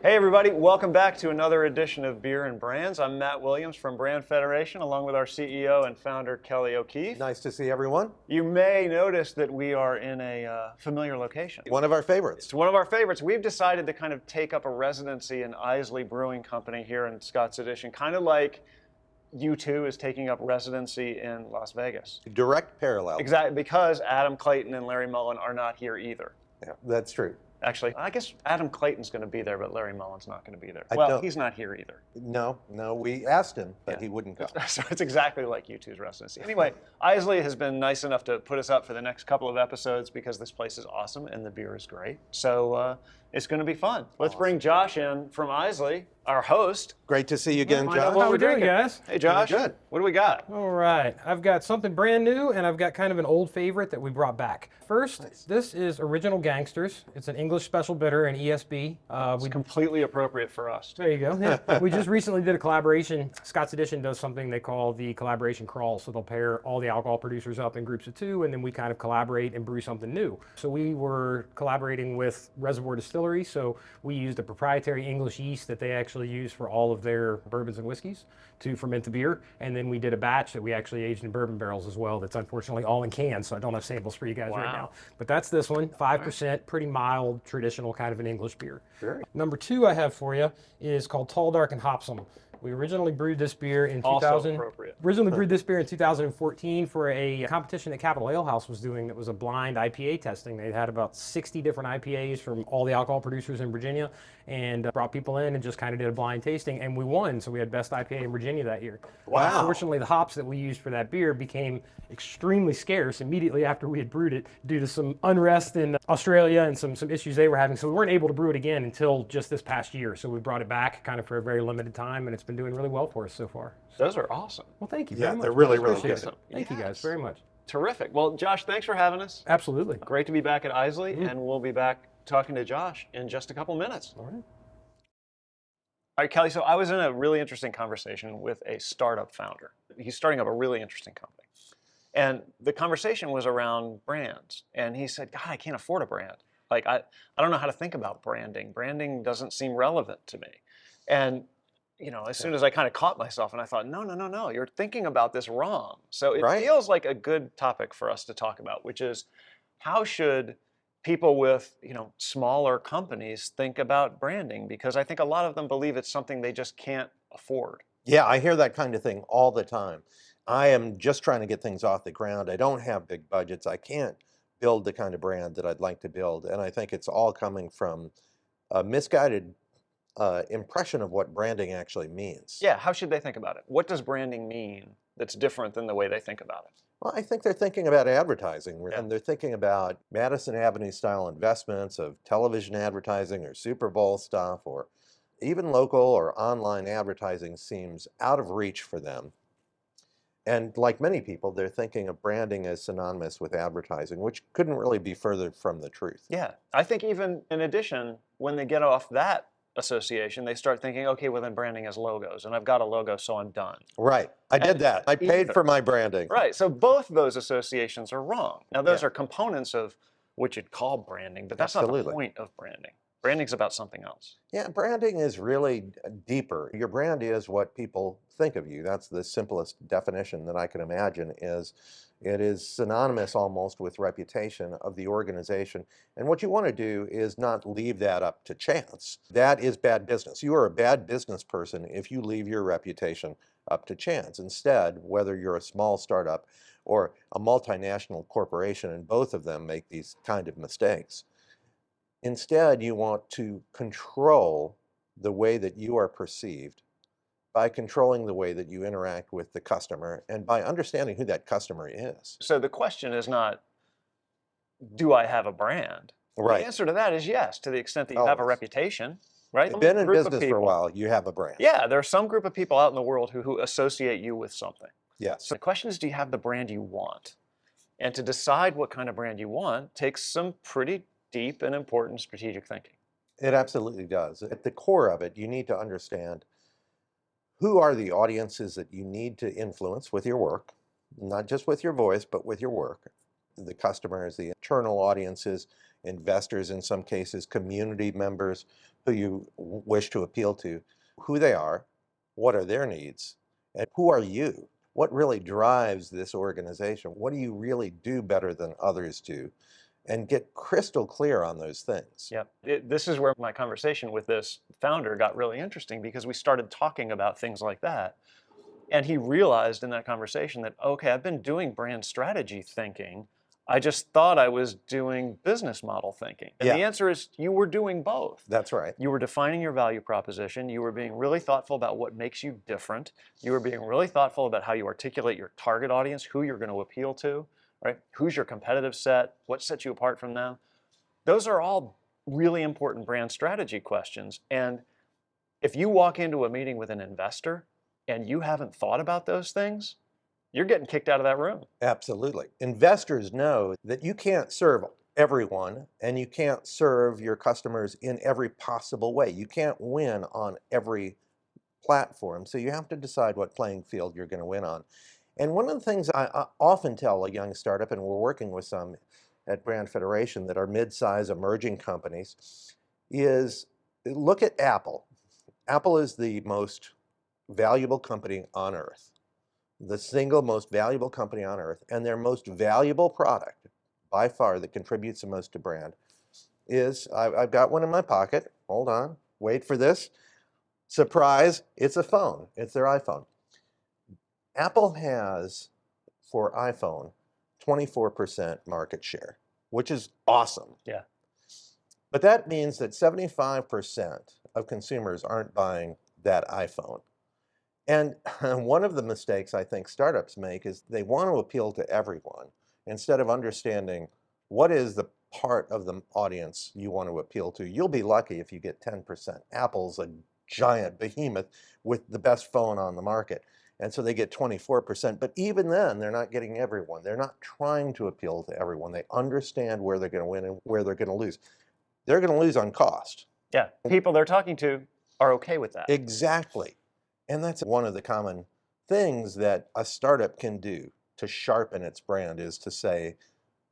Hey everybody, welcome back to another edition of Beer and Brands. I'm Matt Williams from Brand Federation, along with our CEO and founder, Kelly O'Keefe. Nice to see everyone. You may notice that we are in a familiar location. One of our favorites. It's one of our favorites. We've decided to kind of take up a residency in Isley Brewing Company here in Scott's Addition, kind of like U2 is taking up residency in Las Vegas. Direct parallel. Exactly, because Adam Clayton and Larry Mullen are not here either. Yeah, that's true. Actually, I guess Adam Clayton's going to be there, but Larry Mullen's not going to be there. He's not here either. No, we asked him, but he wouldn't come. So it's exactly like U2's residency. Anyway, Isley has been nice enough to put us up for the next couple of episodes because this place is awesome and the beer is great. So it's going to be fun. Let's bring Josh in from Isley, our host. Great to see you again, Josh. How we doing, guys? Hey, Josh. Good. What do we got? All right. I've got something brand new, and I've got kind of an old favorite that we brought back. First, This is Original Gangsters. It's an English special bitter, an ESB. It's completely appropriate for us. There you go. Yeah. We just recently did a collaboration. Scott's Addition does something they call the collaboration crawl. So they'll pair all the alcohol producers up in groups of two, and then we kind of collaborate and brew something new. So we were collaborating with Reservoir Distillery. So we used a proprietary English yeast that they actually use for all of their bourbons and whiskeys to ferment the beer. And then we did a batch that we actually aged in bourbon barrels as well. That's unfortunately all in cans, so I don't have samples for you guys right now. But that's this one, 5%, pretty mild, traditional kind of an English beer. Sure. Number two I have for you is called Tall, Dark, and Hopsome. We originally brewed this beer in 2014 for a competition that Capital Ale House was doing that was a blind IPA testing. They had about 60 different IPAs from all the alcohol producers in Virginia and brought people in and just kind of did a blind tasting, and we won. So we had best IPA in Virginia that year. Wow. Unfortunately, the hops that we used for that beer became extremely scarce immediately after we had brewed it due to some unrest in Australia and some issues they were having. So we weren't able to brew it again until just this past year. So we brought it back kind of for a very limited time, and it's been doing really well for us so far. Those are awesome. Well, thank you Yeah, very much. they're really good. Awesome. Thank you guys very much. Terrific. Well, Josh, thanks for having us. Absolutely. Great to be back at Isley, and we'll be back talking to Josh in just a couple minutes. All right. All right, Kelly, so I was in a really interesting conversation with a startup founder. He's starting up a really interesting company. And the conversation was around brands. And he said, God, I can't afford a brand. Like, I don't know how to think about branding. Branding doesn't seem relevant to me. And, you know, as soon as I kind of caught myself and I thought, no, you're thinking about this wrong. So it feels like a good topic for us to talk about, which is how should people with, smaller companies think about branding? Because I think a lot of them believe it's something they just can't afford. Yeah, I hear that kind of thing all the time. I am just trying to get things off the ground. I don't have big budgets. I can't build the kind of brand that I'd like to build. And I think it's all coming from a misguided impression of what branding actually means. Yeah, how should they think about it? What does branding mean that's different than the way they think about it? Well, I think they're thinking about advertising, and they're thinking about Madison Avenue style investments of television advertising or Super Bowl stuff, or even local or online advertising seems out of reach for them. And like many people, they're thinking of branding as synonymous with advertising, which couldn't really be further from the truth. Yeah, I think even in addition, when they get off that association, they start thinking, okay, well then branding is logos, and I've got a logo, so I'm done. Right, I did that. I paid for my branding. Right, so both those associations are wrong. Now those are components of what you'd call branding, but that's not the point of branding. Branding's about something else. Yeah, branding is really deeper. Your brand is what people think of you. That's the simplest definition that I can imagine. It is synonymous almost with reputation of the organization. And what you want to do is not leave that up to chance. That is bad business. You are a bad business person if you leave your reputation up to chance. Instead, whether you're a small startup or a multinational corporation, and both of them make these kind of mistakes, instead you want to control the way that you are perceived by controlling the way that you interact with the customer and by understanding who that customer is. So the question is not, do I have a brand? Right. The answer to that is yes, to the extent that you have a reputation, right? You've been in business for a while, you have a brand. Yeah, there's some group of people out in the world who associate you with something. Yes. So the question is, do you have the brand you want? And to decide what kind of brand you want takes some pretty deep and important strategic thinking. It absolutely does. At the core of it, you need to understand who are the audiences that you need to influence with your work, not just with your voice, but with your work. The customers, the internal audiences, investors in some cases, community members, who you wish to appeal to, who they are, what are their needs, and who are you? What really drives this organization? What do you really do better than others do? And get crystal clear on those things. Yep. This is where my conversation with this founder got really interesting, because we started talking about things like that. And he realized in that conversation that, okay, I've been doing brand strategy thinking. I just thought I was doing business model thinking. And the answer is you were doing both. That's right. You were defining your value proposition. You were being really thoughtful about what makes you different. You were being really thoughtful about how you articulate your target audience, who you're going to appeal to, right? Who's your competitive set? What sets you apart from them? Those are all really important brand strategy questions. And if you walk into a meeting with an investor and you haven't thought about those things, you're getting kicked out of that room. Absolutely. Investors know that you can't serve everyone and you can't serve your customers in every possible way. You can't win on every platform. So you have to decide what playing field you're going to win on. And one of the things I often tell a young startup, and we're working with some at Brand Federation that are mid-size emerging companies, is look at Apple. Apple is the most valuable company on earth. The single most valuable company on earth, and their most valuable product by far that contributes the most to brand is, I've got one in my pocket. Hold on, wait for this. Surprise, it's a phone. It's their iPhone. Apple has, for iPhone, 24% market share, which is awesome. Yeah. But that means that 75% of consumers aren't buying that iPhone. And one of the mistakes I think startups make is they want to appeal to everyone instead of understanding what is the part of the audience you want to appeal to. You'll be lucky if you get 10%. Apple's a giant behemoth with the best phone on the market. And so they get 24%. But even then, they're not getting everyone. They're not trying to appeal to everyone. They understand where they're going to win and where they're going to lose. They're going to lose on cost. Yeah. People they're talking to are okay with that. Exactly. And that's one of the common things that a startup can do to sharpen its brand, is to say,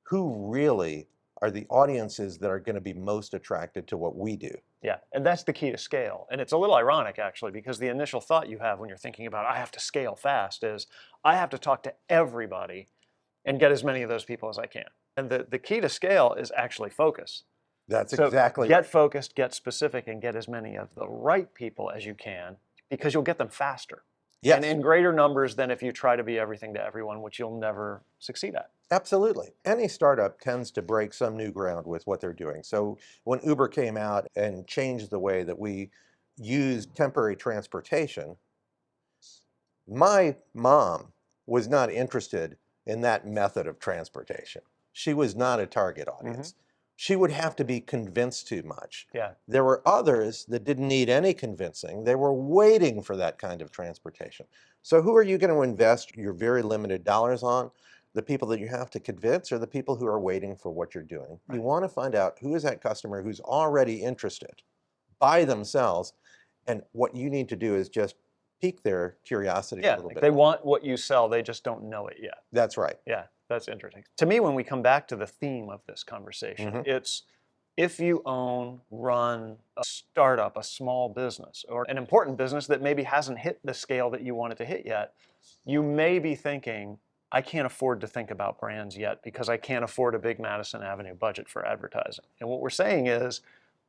who really are the audiences that are going to be most attracted to what we do? Yeah, and that's the key to scale. And it's a little ironic, actually, because the initial thought you have when you're thinking about, I have to scale fast, is I have to talk to everybody and get as many of those people as I can. And the key to scale is actually focus. That's So exactly get right. focused, get specific, and get as many of the right people as you can, because you'll get them faster. Yes. And in greater numbers than if you try to be everything to everyone, which you'll never succeed at. Absolutely. Any startup tends to break some new ground with what they're doing. So when Uber came out and changed the way that we use temporary transportation, my mom was not interested in that method of transportation. She was not a target audience. She would have to be convinced too much. Yeah. There were others that didn't need any convincing. They were waiting for that kind of transportation. So who are you going to invest your very limited dollars on? The people that you have to convince, or the people who are waiting for what you're doing? Right. You want to find out who is that customer who's already interested by themselves, and what you need to do is just pique their curiosity a little bit. They want what you sell, they just don't know it yet. That's right. Yeah, that's interesting. To me, when we come back to the theme of this conversation, it's if you own, run a startup, a small business, or an important business that maybe hasn't hit the scale that you want it to hit yet, you may be thinking, I can't afford to think about brands yet because I can't afford a big Madison Avenue budget for advertising. And what we're saying is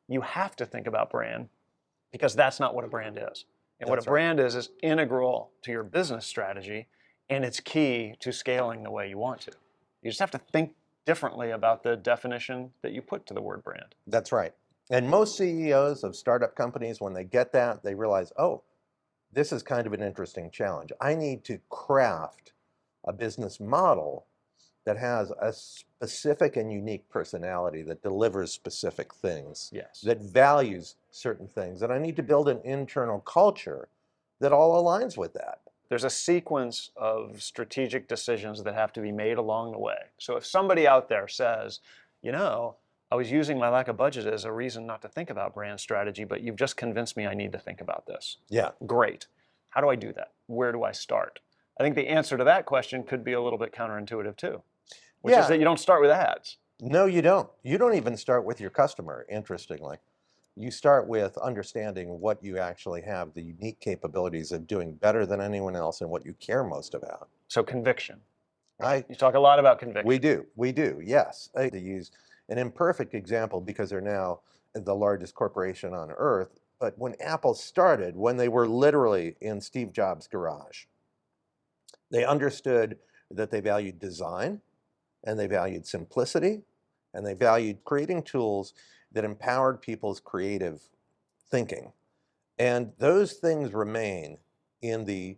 you have to think about brand, because that's not what a brand is. And what a brand is integral to your business strategy, and it's key to scaling the way you want to. You just have to think differently about the definition that you put to the word brand. That's right. And most CEOs of startup companies, when they get that, they realize, oh, this is kind of an interesting challenge. I need to craft a business model that has a specific and unique personality, that delivers specific things, that values certain things. And I need to build an internal culture that all aligns with that. There's a sequence of strategic decisions that have to be made along the way. So if somebody out there says, you know, I was using my lack of budget as a reason not to think about brand strategy, but you've just convinced me I need to think about this. Yeah. Great. How do I do that? Where do I start? I think the answer to that question could be a little bit counterintuitive too, which is that you don't start with ads. No, you don't. You don't even start with your customer, interestingly. You start with understanding what you actually have, the unique capabilities of doing better than anyone else and what you care most about. So conviction. I, You talk a lot about conviction. we do, yes. I to use an imperfect example because they're now the largest corporation on earth. But when Apple started, when they were literally in Steve Jobs' garage, they understood that they valued design and they valued simplicity and they valued creating tools that empowered people's creative thinking. And those things remain in the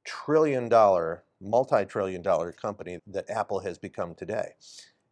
trillion-dollar, multi-trillion-dollar company that Apple has become today.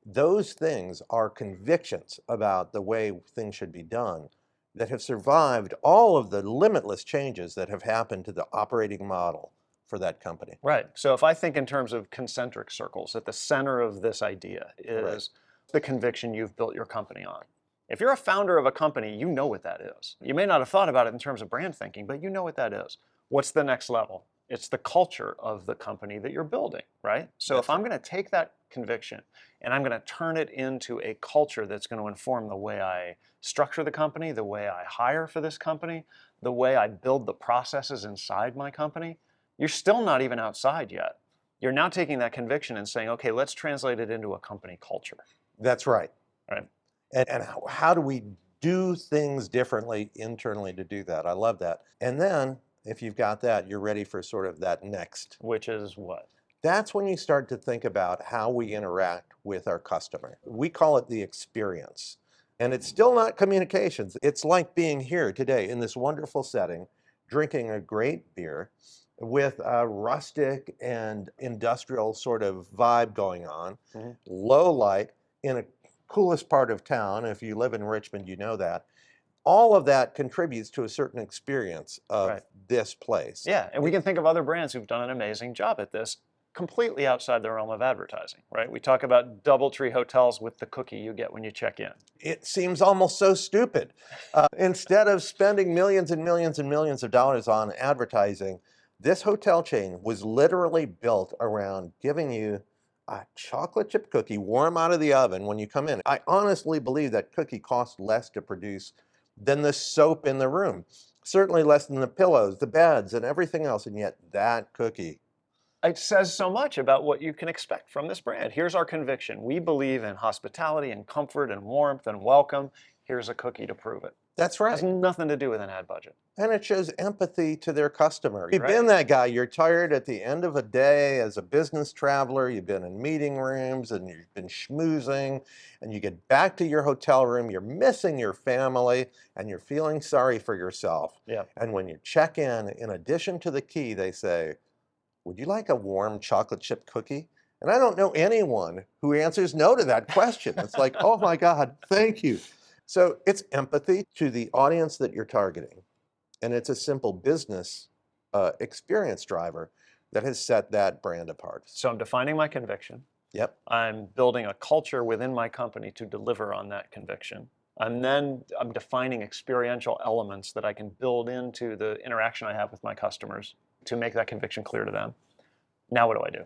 Those things are convictions about the way things should be done that have survived all of the limitless changes that have happened to the operating model for that company. Right. So if I think in terms of concentric circles, at the center of this idea is the conviction you've built your company on. If you're a founder of a company, you know what that is. You may not have thought about it in terms of brand thinking, but you know what that is. What's the next level? It's the culture of the company that you're building, right? So if I'm going to take that conviction and I'm going to turn it into a culture that's going to inform the way I structure the company, the way I hire for this company, the way I build the processes inside my company, you're still not even outside yet. You're now taking that conviction and saying, okay, let's translate it into a company culture. That's right. Right. And how do we do things differently internally to do that? I love that. And then if you've got that, you're ready for sort of that next. Which is what? That's when you start to think about how we interact with our customer. We call it the experience. And it's still not communications. It's like being here today in this wonderful setting, drinking a great beer with a rustic and industrial sort of vibe going on, low light in a coolest part of town. If you live in Richmond, you know that. All of that contributes to a certain experience of this place. Yeah, and we can think of other brands who've done an amazing job at this, completely outside the realm of advertising, right? We talk about DoubleTree hotels with the cookie you get when you check in. It seems almost so stupid. Instead of spending millions and millions and millions of dollars on advertising, this hotel chain was literally built around giving you a chocolate chip cookie warm out of the oven when you come in. I honestly believe that cookie costs less to produce than the soap in the room. Certainly less than the pillows, the beds, and everything else. And yet that cookie. It says so much about what you can expect from this brand. Here's our conviction. We believe in hospitality and comfort and warmth and welcome. Here's a cookie to prove it. That's right. It has nothing to do with an ad budget. And it shows empathy to their customer. You've been that guy. You're tired at the end of a day as a business traveler. You've been in meeting rooms and you've been schmoozing and you get back to your hotel room. You're missing your family and you're feeling sorry for yourself. Yeah. And when you check in addition to the key, they say, would you like a warm chocolate chip cookie? And I don't know anyone who answers no to that question. It's like, oh my God, thank you. So it's empathy to the audience that you're targeting. And it's a simple business experience driver that has set that brand apart. So I'm defining my conviction. Yep. I'm building a culture within my company to deliver on that conviction. And then I'm defining experiential elements that I can build into the interaction I have with my customers to make that conviction clear to them. Now what do I do?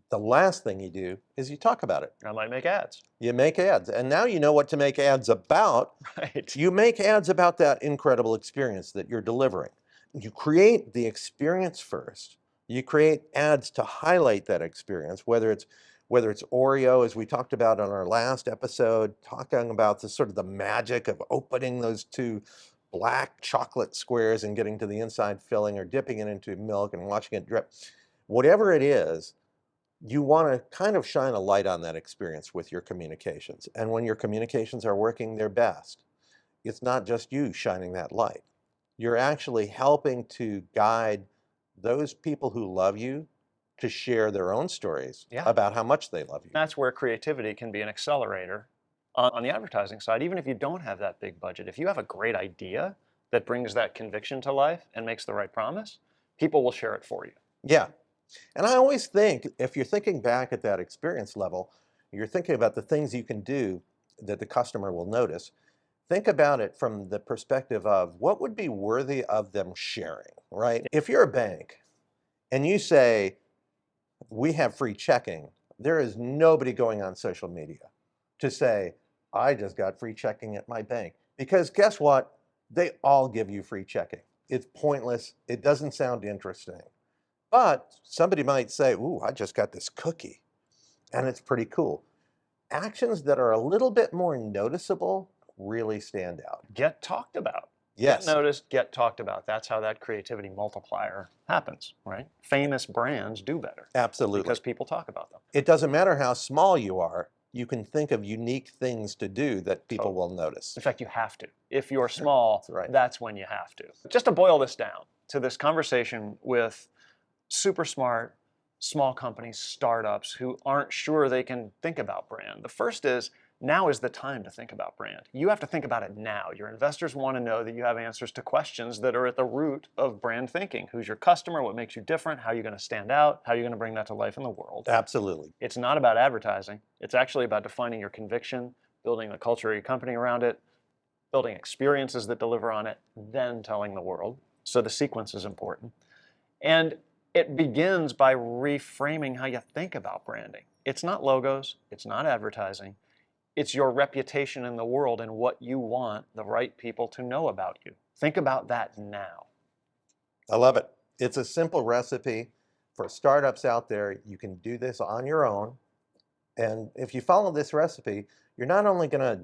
The last thing you do is you talk about it. I might make ads. You make ads. And now you know what to make ads about. Right. You make ads about that incredible experience that you're delivering. You create the experience first. You create ads to highlight that experience, whether it's Oreo, as we talked about on our last episode, talking about the sort of the magic of opening those two black chocolate squares and getting to the inside filling, or dipping it into milk and watching it drip. Whatever it is, you want to kind of shine a light on that experience with your communications. And when your communications are working their best, it's not just you shining that light. You're actually helping to guide those people who love you to share their own stories about how much they love you. That's where creativity can be an accelerator on the advertising side. Even if you don't have that big budget, if you have a great idea that brings that conviction to life and makes the right promise, people will share it for you. Yeah. And I always think, if you're thinking back at that experience level, you're thinking about the things you can do that the customer will notice. Think about it from the perspective of what would be worthy of them sharing, right? If you're a bank and you say, we have free checking, there is nobody going on social media to say, I just got free checking at my bank. Because guess what? They all give you free checking. It's pointless. It doesn't sound interesting. But somebody might say, ooh, I just got this cookie, and it's pretty cool. Actions that are a little bit more noticeable really stand out. Get talked about. Yes. Get noticed, get talked about. That's how that creativity multiplier happens, right? Famous brands do better. Absolutely. Because people talk about them. It doesn't matter how small you are, you can think of unique things to do that people will notice. In fact, you have to. If you're small, That's right. That's when you have to. Just to boil this down to this conversation with super smart, small companies, startups who aren't sure they can think about brand. The first is, now is the time to think about brand. You have to think about it now. Your investors want to know that you have answers to questions that are at the root of brand thinking. Who's your customer? What makes you different? How are you going to stand out? How are you going to bring that to life in the world? Absolutely. It's not about advertising. It's actually about defining your conviction, building the culture of your company around it, building experiences that deliver on it, then telling the world. So the sequence is important. And it begins by reframing how you think about branding. It's not logos. It's not advertising. It's your reputation in the world and what you want the right people to know about you. Think about that now. I love it. It's a simple recipe for startups out there. You can do this on your own. And if you follow this recipe, you're not only going to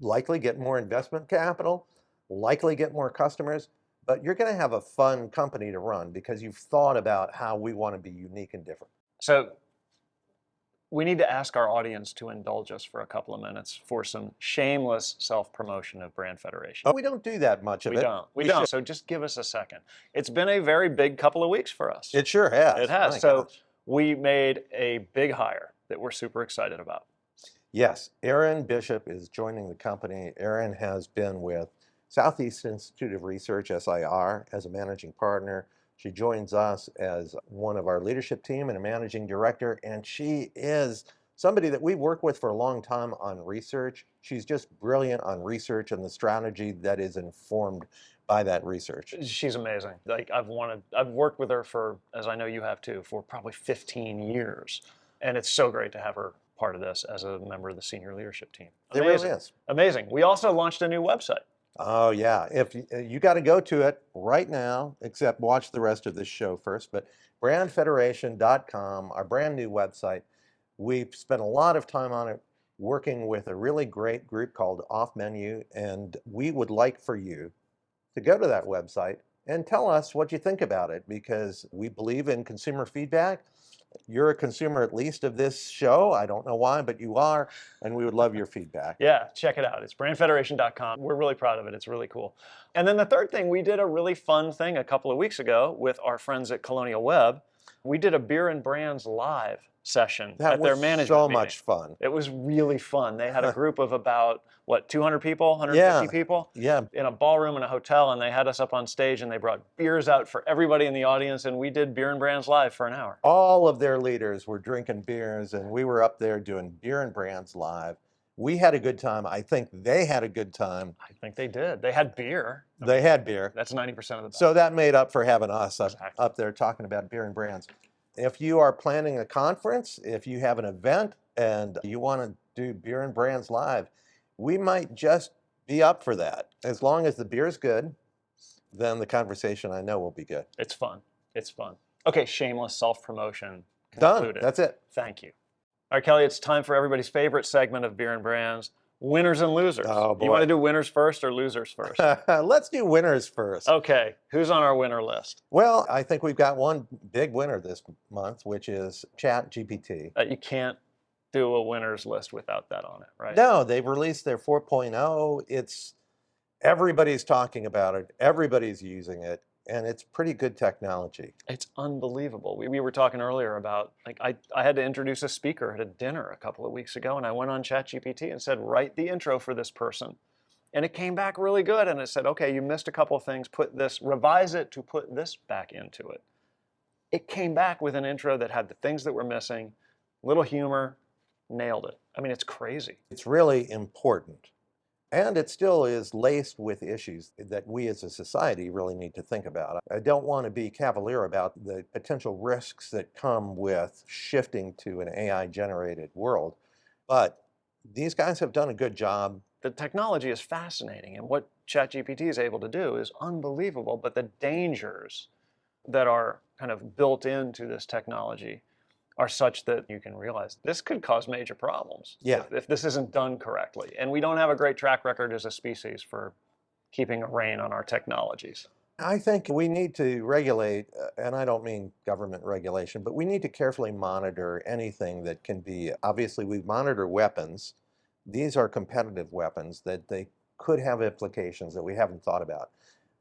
likely get more investment capital, likely get more customers, but you're going to have a fun company to run because you've thought about how we want to be unique and different. So we need to ask our audience to indulge us for a couple of minutes for some shameless self-promotion of Brand Federation. Oh, we don't do that much of it. We don't. So just give us a second. It's been a very big couple of weeks for us. It sure has. It has. My So gosh. we made a big hire that we're super excited about. Yes, Erin Bishop is joining the company. Erin has been with Southeast Institute of Research, SIR, as a managing partner. She joins us as one of our leadership team and a managing director, and she is somebody that we've worked with for a long time on research. She's just brilliant on research and the strategy that is informed by that research. She's amazing. Like I've worked with her for, as I know you have too, for probably 15 years. And it's so great to have her part of this as a member of the senior leadership team. It really is. Amazing. We also launched a new website. Oh yeah, if you got to go to it right now, except watch the rest of this show first, but brandfederation.com, our brand new website. We've spent a lot of time on it working with a really great group called Off Menu, and we would like for you to go to that website and tell us what you think about it, because we believe in consumer feedback. You're a consumer at least of this show. I don't know why, but you are, and we would love your feedback. Yeah, check it out. It's brandfederation.com. We're really proud of it. It's really cool. And then the third thing, we did a really fun thing a couple of weeks ago with our friends at Colonial Web. We did a Beer and Brands live session at their management so meeting. much fun. It was really fun. They had a group of about, 200 people, 150 people? Yeah. In a ballroom in a hotel, and they had us up on stage, and they brought beers out for everybody in the audience, and we did Beer and Brands live for an hour. All of their leaders were drinking beers, and we were up there doing Beer and Brands live. We had a good time. I think they had a good time. I think they did. They had beer. They had beer. That's 90% of the battle. So that made up for having us Exactly. up there talking about Beer and Brands. If you are planning a conference, if you have an event and you want to do Beer and Brands live, we might just be up for that. As long as the beer's good, then the conversation, I know, will be good. It's fun. It's fun. Okay, shameless self-promotion Done. concluded. That's it. Thank you. All right, Kelly, it's time for everybody's favorite segment of Beer and Brands, winners and losers. Oh, boy. You want to do winners first or losers first? Let's do winners first. Okay, who's on our winner list? Well, I think we've got one big winner this month, which is ChatGPT. You can't do a winners list without that on it, right? No, they've released their 4.0. Everybody's talking about it. Everybody's using it. And it's pretty good technology. It's unbelievable. We were talking earlier about, I had to introduce a speaker at a dinner a couple of weeks ago, and I went on ChatGPT and said, write the intro for this person. And it came back really good, and it said, okay, you missed a couple of things, revise it to put this back into it. It came back with an intro that had the things that were missing, little humor, nailed it. I mean, it's crazy. It's really important. And it still is laced with issues that we as a society really need to think about. I don't want to be cavalier about the potential risks that come with shifting to an AI-generated world, but these guys have done a good job. The technology is fascinating, and what ChatGPT is able to do is unbelievable, but the dangers that are kind of built into this technology are such that you can realize this could cause major problems if this isn't done correctly. And we don't have a great track record as a species for keeping a rein on our technologies. I think we need to regulate, and I don't mean government regulation, but we need to carefully monitor anything that can be, obviously we monitor weapons. These are competitive weapons that they could have implications that we haven't thought about.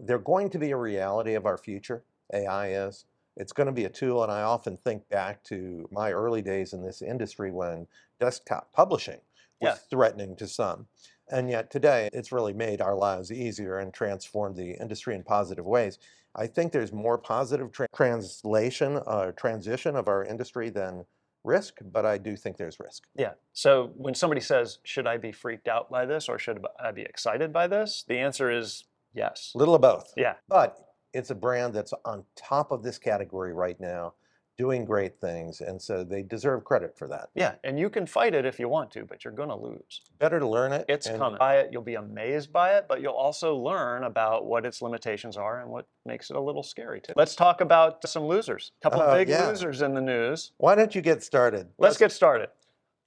They're going to be a reality of our future, AI is. It's going to be a tool, and I often think back to my early days in this industry when desktop publishing was threatening to some. And yet today, it's really made our lives easier and transformed the industry in positive ways. I think there's more positive transition of our industry than risk, but I do think there's risk. Yeah. So when somebody says, should I be freaked out by this or should I be excited by this? The answer is yes. A little of both. Yeah. But it's a brand that's on top of this category right now, doing great things, and so they deserve credit for that. Yeah, and you can fight it if you want to, but you're going to lose. Better to learn it. It's coming. By it, you'll be amazed by it, but you'll also learn about what its limitations are and what makes it a little scary too. Let's talk about some losers. A couple big losers in the news. Why don't you get started? Let's get started.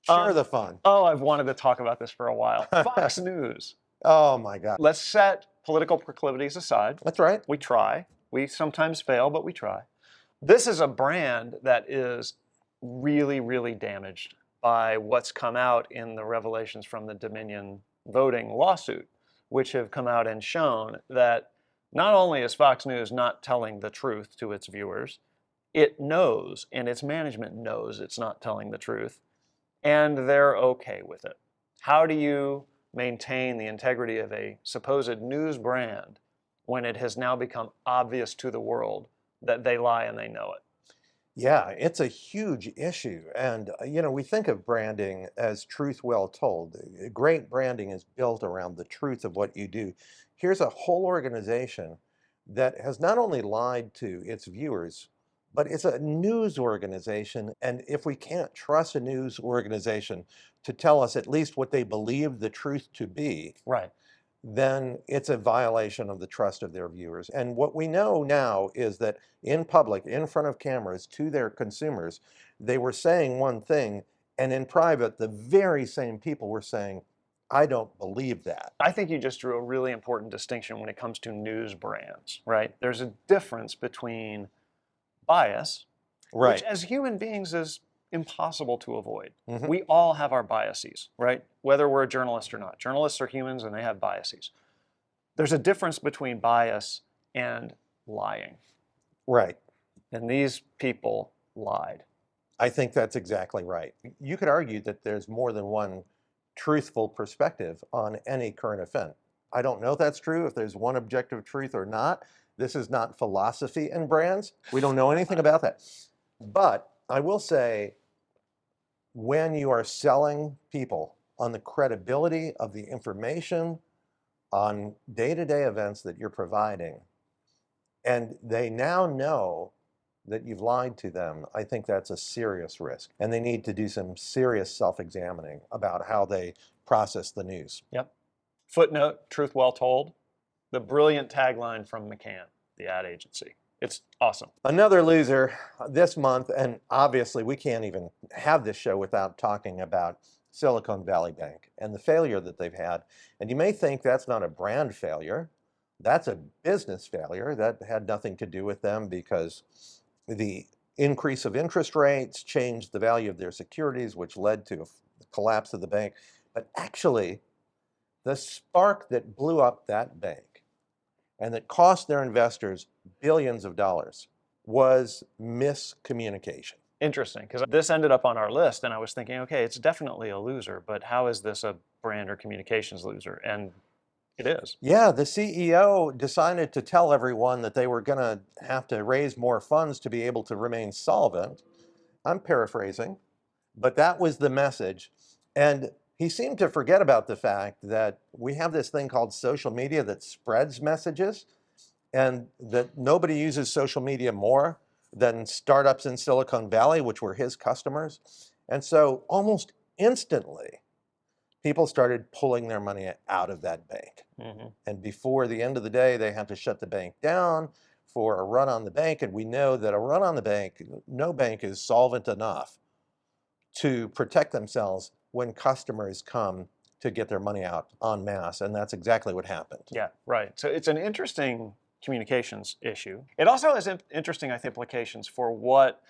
Share the fun. Oh, I've wanted to talk about this for a while. Fox News. Oh my God. Let's set political proclivities aside. That's right. We try. We sometimes fail, but we try. This is a brand that is really, really damaged by what's come out in the revelations from the Dominion voting lawsuit, which have come out and shown that not only is Fox News not telling the truth to its viewers, it knows, and its management knows it's not telling the truth, and they're okay with it. How do you maintain the integrity of a supposed news brand when it has now become obvious to the world that they lie and they know it? Yeah, it's a huge issue. And, you know, we think of branding as truth well told. Great branding is built around the truth of what you do. Here's a whole organization that has not only lied to its viewers, but it's a news organization. And if we can't trust a news organization to tell us at least what they believe the truth to be, right, then it's a violation of the trust of their viewers. And what we know now is that in public, in front of cameras, to their consumers, they were saying one thing, and in private, the very same people were saying, I don't believe that. I think you just drew a really important distinction when it comes to news brands, right? There's a difference between bias, which as human beings is impossible to avoid. Mm-hmm. We all have our biases, right? Whether we're a journalist or not. Journalists are humans and they have biases. There's a difference between bias and lying. Right. And these people lied. I think that's exactly right. You could argue that there's more than one truthful perspective on any current event. I don't know if that's true, if there's one objective truth or not. This is not philosophy and brands. We don't know anything about that. But I will say, when you are selling people on the credibility of the information on day-to-day events that you're providing, and they now know that you've lied to them, I think that's a serious risk. And they need to do some serious self-examining about how they process the news. Yep. Footnote, truth well told, the brilliant tagline from McCann, the ad agency. It's awesome. Another loser this month, and obviously we can't even have this show without talking about Silicon Valley Bank and the failure that they've had. And you may think that's not a brand failure. That's a business failure. That had nothing to do with them because the increase of interest rates changed the value of their securities, which led to a collapse of the bank. But actually, the spark that blew up that bank and that cost their investors billions of dollars was miscommunication. Interesting, because this ended up on our list, and I was thinking, okay, it's definitely a loser, but how is this a brand or communications loser? And it is. Yeah, the CEO decided to tell everyone that they were going to have to raise more funds to be able to remain solvent. I'm paraphrasing, but that was the message. And he seemed to forget about the fact that we have this thing called social media that spreads messages, and that nobody uses social media more than startups in Silicon Valley, which were his customers. And so almost instantly, people started pulling their money out of that bank. And before the end of the day, they had to shut the bank down for a run on the bank. And we know that a run on the bank, no bank is solvent enough to protect themselves when customers come to get their money out en masse. And that's exactly what happened. Yeah, right. So it's an interesting communications issue. It also has interesting, I think, implications for what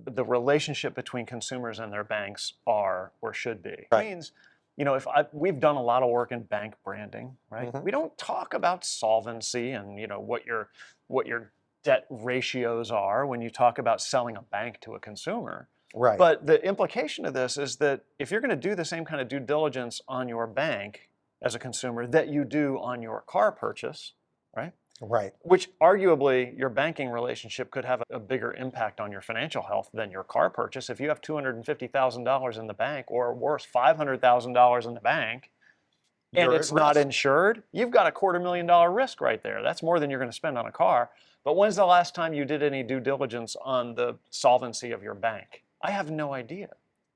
the relationship between consumers and their banks are or should be. Right. It means, you know, we've done a lot of work in bank branding, right? We don't talk about solvency and, you know, what your debt ratios are when you talk about selling a bank to a consumer. Right. But the implication of this is that if you're going to do the same kind of due diligence on your bank as a consumer that you do on your car purchase, right? Right. Which arguably your banking relationship could have a bigger impact on your financial health than your car purchase. If you have $250,000 in the bank, or worse, $500,000 in the bank, and You're it's at not risk. insured, you've got a $250,000 risk right there. That's more than you're going to spend on a car. But when's the last time you did any due diligence on the solvency of your bank? I have no idea.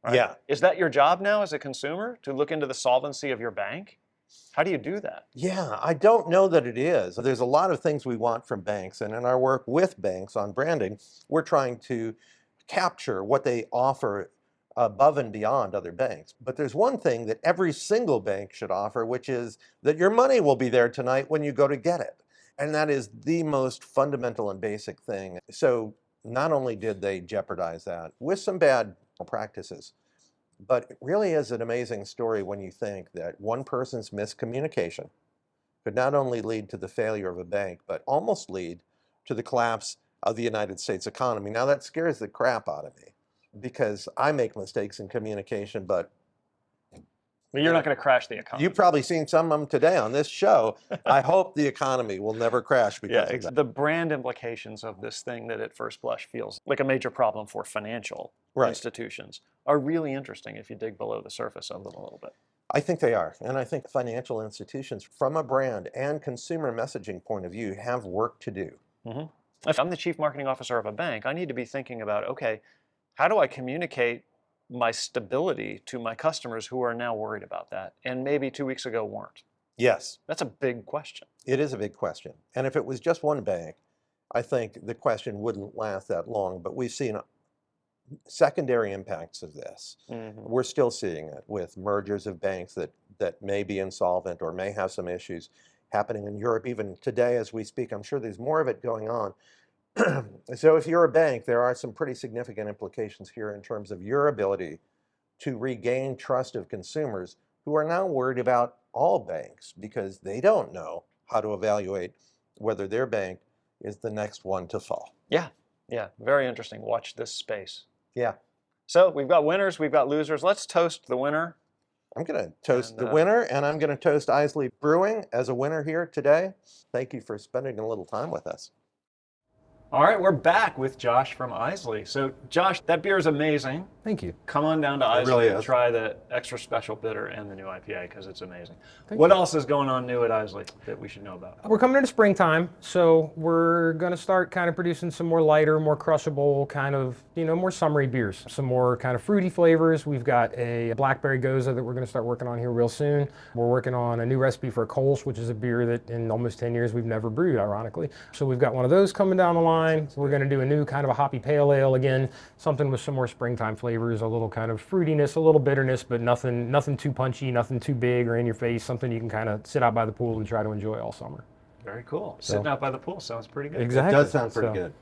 Right? Yeah. Is that your job now as a consumer, to look into the solvency of your bank? How do you do that? Yeah, I don't know that it is. There's a lot of things we want from banks, and in our work with banks on branding, we're trying to capture what they offer above and beyond other banks. But there's one thing that every single bank should offer, which is that your money will be there tonight when you go to get it. And that is the most fundamental and basic thing. So not only did they jeopardize that with some bad practices, but it really is an amazing story when you think that one person's miscommunication could not only lead to the failure of a bank, but almost lead to the collapse of the United States economy. Now that scares the crap out of me because I make mistakes in communication, but You're not going to crash the economy. you've probably seen some of them today on this show. I hope the economy will never crash because of that. The brand implications of this thing that at first blush feels like a major problem for financial institutions are really interesting if you dig below the surface of them a little bit. I think they are. And I think financial institutions, from a brand and consumer messaging point of view, have work to do. If I'm the chief marketing officer of a bank, I need to be thinking about, okay, how do I communicate my stability to my customers who are now worried about that and maybe 2 weeks ago weren't? Yes, That's a big question. it is a big question. And if it was just one bank, I think the question wouldn't last that long. But we've seen secondary impacts of this. We're still seeing it with mergers of banks that may be insolvent or may have some issues happening in Europe. Even today as we speak, I'm sure there's more of it going on. So if you're a bank, there are some pretty significant implications here in terms of your ability to regain trust of consumers who are now worried about all banks because they don't know how to evaluate whether their bank is the next one to fall. Yeah, very interesting. Watch this space. Yeah. So we've got winners, we've got losers. Let's toast the winner. I'm going to toast the winner, and I'm going to toast Isley Brewing as a winner here today. Thank you for spending a little time with us. All right, we're back with Josh from Isley. So Josh, that beer is amazing. Thank you. Come on down to Isley really and is. try the extra special bitter and the new IPA because it's amazing. What else is going on new at Isley that we should know about? We're coming into springtime, so we're going to start kind of producing some more lighter, more crushable, kind of, more summery beers. Some more kind of fruity flavors. We've got a blackberry goza that we're going to start working on here real soon. We're working on a new recipe for a Kolsch, which is a beer that in almost 10 years we've never brewed, ironically. So we've got one of those coming down the line. We're going to do a new kind of a hoppy pale ale again, something with some more springtime flavors, a little kind of fruitiness, a little bitterness, but nothing too punchy, nothing too big or in your face, something you can kind of sit out by the pool and try to enjoy all summer. Very cool. Sitting out by the pool sounds pretty good. Exactly. It does sound pretty good.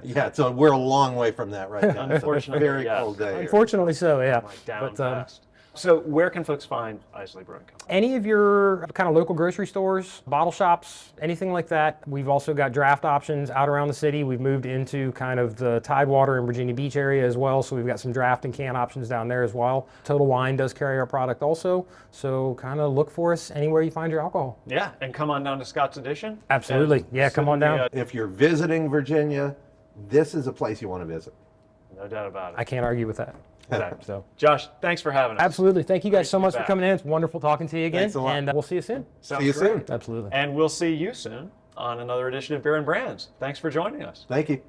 Yeah, so we're a long way from that right now. Unfortunately, Very yeah. cold day here. Unfortunately so, yeah. Like down But, fast. So where can folks find Isley Brewing Company? any of your kind of local grocery stores, bottle shops, anything like that. We've also got draft options out around the city. We've moved into kind of the Tidewater and Virginia Beach area as well, so we've got some draft and can options down there as well. Total Wine does carry our product also, so kind of look for us anywhere you find your alcohol. Yeah, and come on down to Scott's Edition. Absolutely. And Yeah, come on send me down. If you're visiting Virginia, this is a place you want to visit. No doubt about I it. can't argue with that. So, Josh, thanks for having us. absolutely. Thank you guys Great so to be much for back. coming in. It's wonderful talking to you again. Thanks a lot. And we'll see you soon. Sounds See you great. soon. Absolutely. And we'll see you soon on another edition of Beer and Brands. Thanks for joining us. Thank you.